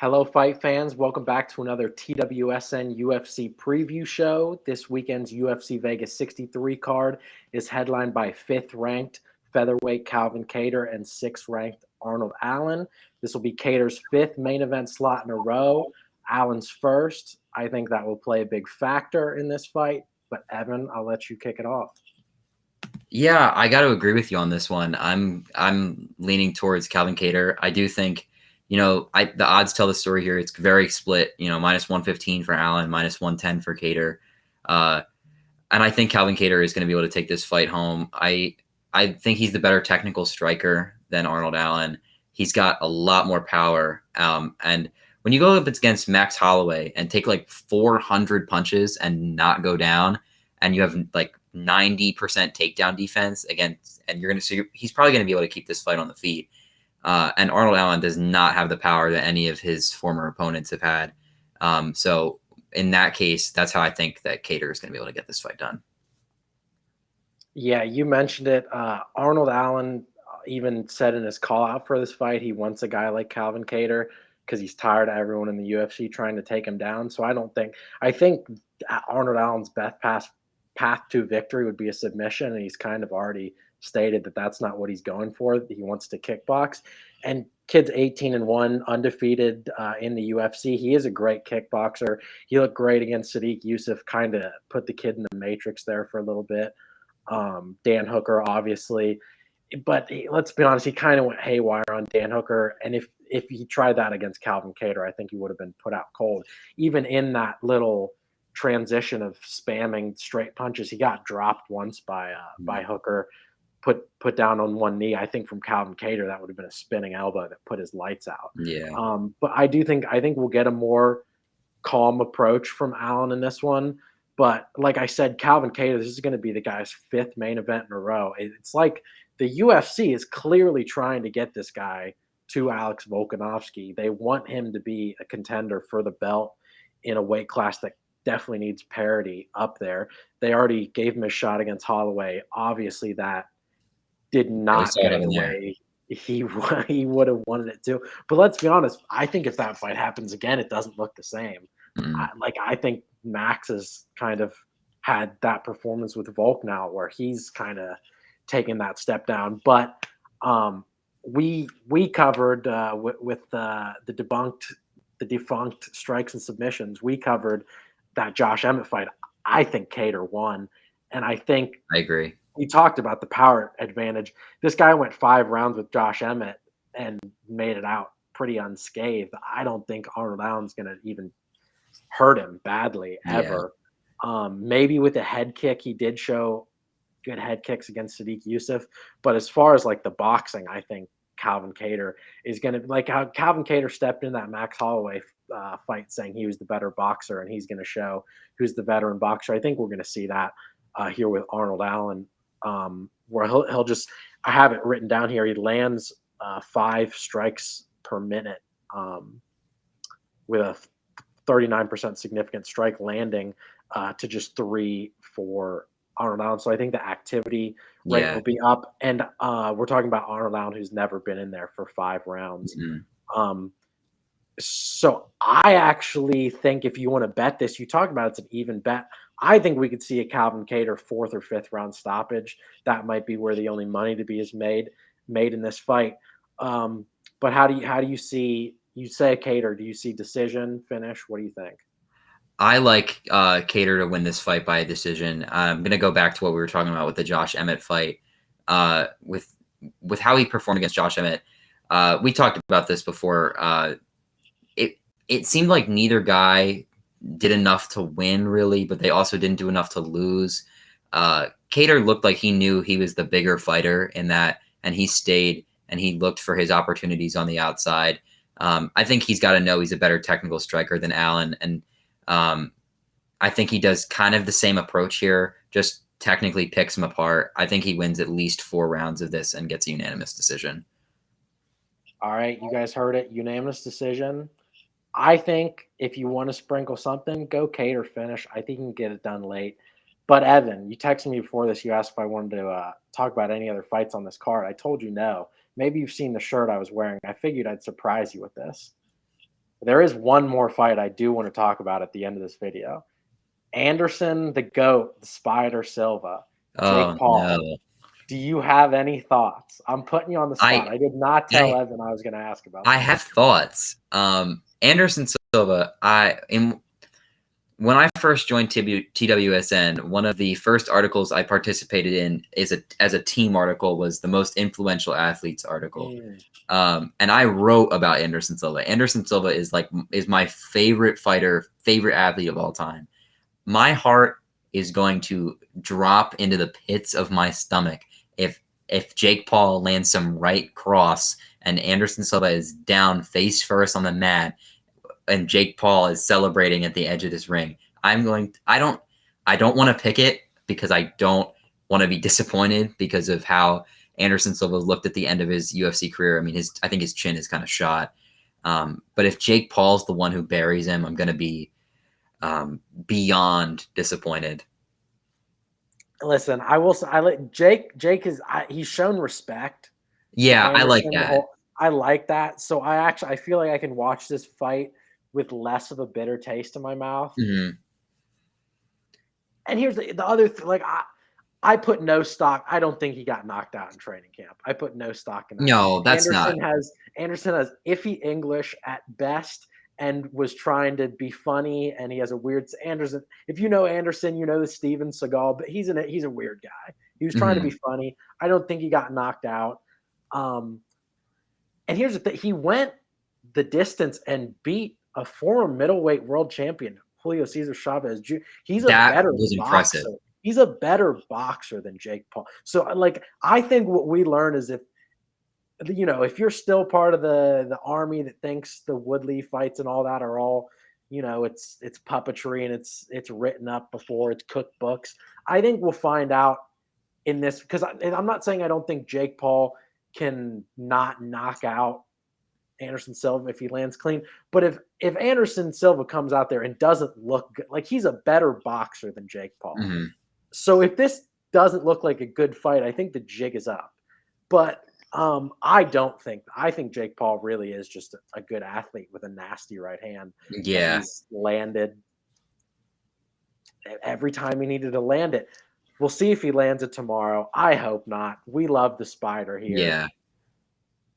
Hello, fight fans. Welcome back to another TWSN UFC preview show. This weekend's UFC Vegas 63 card is headlined by 5th-ranked featherweight Calvin Kattar and 6th-ranked Arnold Allen. This will be Kattar's 5th main event slot in a row. Allen's first. I think that will play a big factor in this fight. But Evan, I'll let you kick it off. Yeah, I got to agree with you on this one. I'm leaning towards Calvin Kattar. I do think, the odds tell the story here. It's very split. Minus 115 for Allen, minus 110 for Kattar. And I think Calvin Kattar is going to be able to take this fight home. I think he's the better technical striker than Arnold Allen. He's got a lot more power. And when you go up against Max Holloway and take like 400 punches and not go down, and you have like 90% takedown defense against, and he's probably going to be able to keep this fight on the feet. And Arnold Allen does not have the power that any of his former opponents have had. So in that case, that's how I think that Kattar is going to be able to get this fight done. Yeah, you mentioned it. Arnold Allen even said in his call out for this fight, he wants a guy like Calvin Kattar because he's tired of everyone in the UFC trying to take him down. So I think Arnold Allen's best path to victory would be a submission, and he's kind of already stated that that's not what he's going for. He wants to kickbox. And kid's 18-1, undefeated in the UFC. He is a great kickboxer. He looked great against Sadiq Youssef, kind of put the kid in the matrix there for a little bit. Dan Hooker, obviously. But let's be honest, he kind of went haywire on Dan Hooker. And if he tried that against Calvin Kattar, I think he would have been put out cold. Even in that little transition of spamming straight punches, he got dropped once by Hooker, put down on one knee. I think from Calvin Kattar, that would have been a spinning elbow that put his lights out. Yeah. But I think we'll get a more calm approach from Allen in this one. But like I said, Calvin Kattar, this is going to be the guy's 5th main event in a row. It's like the UFC is clearly trying to get this guy to Alex Volkanovski. They want him to be a contender for the belt in a weight class that definitely needs parity up there. They already gave him a shot against Holloway. Obviously, that did not go the way he would have wanted it to. But let's be honest, I think if that fight happens again, it doesn't look the same. I think Max has kind of had that performance with Volk now where he's kind of taken that step down. But we covered with the defunct strikes and submissions. We covered that Josh Emmett fight. I think Kattar won. And I agree. We talked about the power advantage. This guy went 5 rounds with Josh Emmett and made it out pretty unscathed. I don't think Arnold Allen's going to even hurt him badly ever. Yeah. Maybe with a head kick, he did show good head kicks against Sadiq Youssef. But as far as like the boxing, I think Calvin Kattar is going to, like how Calvin Kattar stepped in that Max Holloway fight saying he was the better boxer and he's going to show who's the veteran boxer. I think we're going to see that here with Arnold Allen, where he'll just, I have it written down here, he lands 5 strikes per minute with a 39% significant strike landing to just 3 for Arnold Allen. So I think the activity rate will be up. And we're talking about Arnold Allen, who's never been in there for 5 rounds. Mm-hmm. So I actually think if you want to bet this, you talk about it's an even bet. I think we could see a Calvin Kattar 4th or 5th round stoppage. That might be where the only money to be is made in this fight. But how do you see? You say Kattar. Do you see decision finish? What do you think? I like Kattar to win this fight by a decision. I'm going to go back to what we were talking about with the Josh Emmett fight. With how he performed against Josh Emmett, we talked about this before. It seemed like neither guy did enough to win, really, but they also didn't do enough to lose. Kattar looked like he knew he was the bigger fighter in that, and he stayed and he looked for his opportunities on the outside. I think he's got to know he's a better technical striker than Allen, and I think he does kind of the same approach here, just technically picks him apart. I think he wins at least 4 rounds of this and gets a unanimous decision. All right, you guys heard it. Unanimous decision. I think if you want to sprinkle something, go Kattar finish. I think you can get it done late. But Evan, you texted me before this. You asked if I wanted to talk about any other fights on this card. I told you no. Maybe you've seen the shirt I was wearing. I figured I'd surprise you with this. There is one more fight I do want to talk about at the end of this video. Anderson, the GOAT, the Spider Silva, Jake Oh Paul. no. Do you have any thoughts? I'm putting you on the spot. I did not tell I Evan I was going to ask about I this. have thoughts. Anderson Silva, when I first joined TWSN, one of the first articles I participated in as a team article was the most influential athletes article. And I wrote about Anderson Silva. Anderson Silva is my favorite fighter, favorite athlete of all time. My heart is going to drop into the pits of my stomach if Jake Paul lands some right cross and Anderson Silva is down face first on the mat and Jake Paul is celebrating at the edge of this ring. I don't want to pick it because I don't want to be disappointed because of how Anderson Silva looked at the end of his UFC career. I mean, I think his chin is kind of shot. But if Jake Paul's the one who buries him, I'm going to be beyond disappointed. Listen, I will say, Jake he's shown respect. Yeah, I like that. I like that. So I feel like I can watch this fight with less of a bitter taste in my mouth. Mm-hmm. And here's the other thing. Like I put no stock. I don't think he got knocked out in training camp. I put no stock in that. No, that's Anderson has iffy English at best and was trying to be funny. And he has a weird Anderson. If you know Anderson, you know the Steven Seagal, but he's a weird guy. He was trying to be funny. I don't think he got knocked out. And here's the thing. He went the distance and beat a former middleweight world champion, Julio Cesar Chavez. He's a better boxer. He's a better boxer than Jake Paul. So, I think what we learn is if you're still part of the army that thinks the Woodley fights and all that are all, it's puppetry and it's written up before, it's cookbooks. I think we'll find out in this, because I'm not saying I don't think Jake Paul can not knock out Anderson Silva if he lands clean. But if Anderson Silva comes out there and doesn't look good, like he's a better boxer than Jake Paul. Mm-hmm. So if this doesn't look like a good fight, I think the jig is up. But I think Jake Paul really is just a good athlete with a nasty right hand. Yeah. He's landed every time he needed to land it. We'll see if he lands it tomorrow. I hope not. We love the Spider here. Yeah.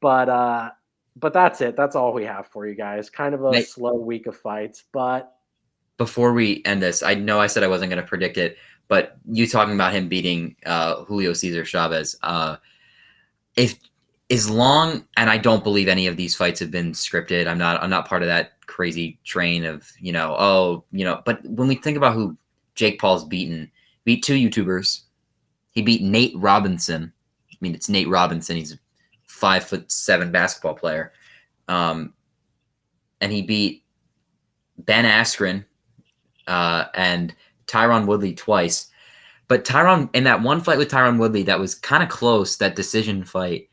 But that's it. That's all we have for you guys. Kind of a slow week of fights. But before we end this, I know I said I wasn't going to predict it, but you talking about him beating Julio Cesar Chavez, and I don't believe any of these fights have been scripted. I'm not part of that crazy train of, but when we think about who Jake Paul's beat two YouTubers. He beat Nate Robinson. I mean, it's Nate Robinson. He's a 5'7" basketball player. And he beat Ben Askren and Tyron Woodley twice. But in that one fight with Tyron Woodley, that was kind of close, that decision fight.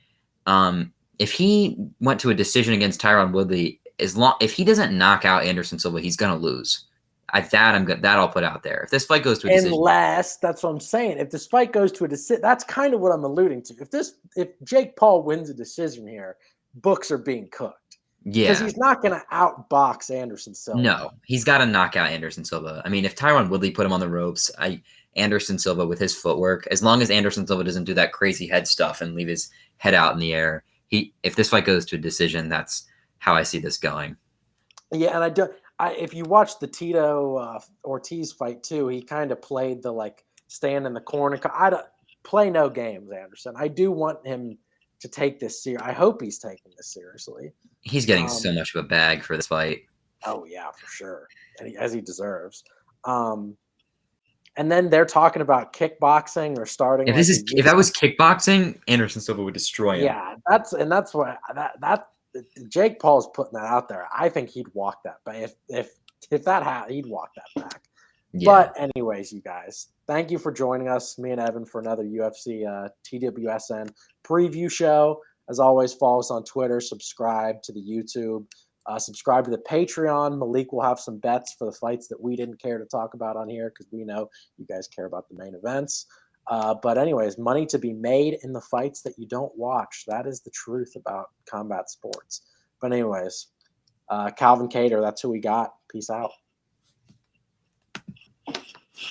If he went to a decision against Tyron Woodley, if he doesn't knock out Anderson Silva, he's gonna lose. I'll put out there. If this fight goes to a decision, that's what I'm saying. If this fight goes to a decision, that's kind of what I'm alluding to. If Jake Paul wins a decision here, books are being cooked. Yeah, because he's not going to outbox Anderson Silva. No, he's got to knock out Anderson Silva. I mean, if Tyron Woodley put him on the ropes, Anderson Silva with his footwork, as long as Anderson Silva doesn't do that crazy head stuff and leave his head out in the air, if this fight goes to a decision, that's how I see this going. Yeah, and if you watch the Tito Ortiz fight too, he kind of played the stand in the corner. I don't play no games, Anderson. I do want him to take this serious. I hope he's taking this seriously. He's getting so much of a bag for this fight. Oh yeah, for sure, as he deserves. And then they're talking about kickboxing or starting. If that was kickboxing, Anderson Silva would destroy him. Yeah, that's what Jake Paul's putting that out there. I think he'd walk that back. If that happened, he'd walk that back. Yeah. But anyways, you guys, thank you for joining us, me and Evan, for another UFC TWSN preview show. As always, follow us on Twitter, subscribe to the YouTube, subscribe to the Patreon. Malik will have some bets for the fights that we didn't care to talk about on here because we know you guys care about the main events. But anyways, money to be made in the fights that you don't watch. That is the truth about combat sports. But anyways, Calvin Kattar, that's who we got. Peace out.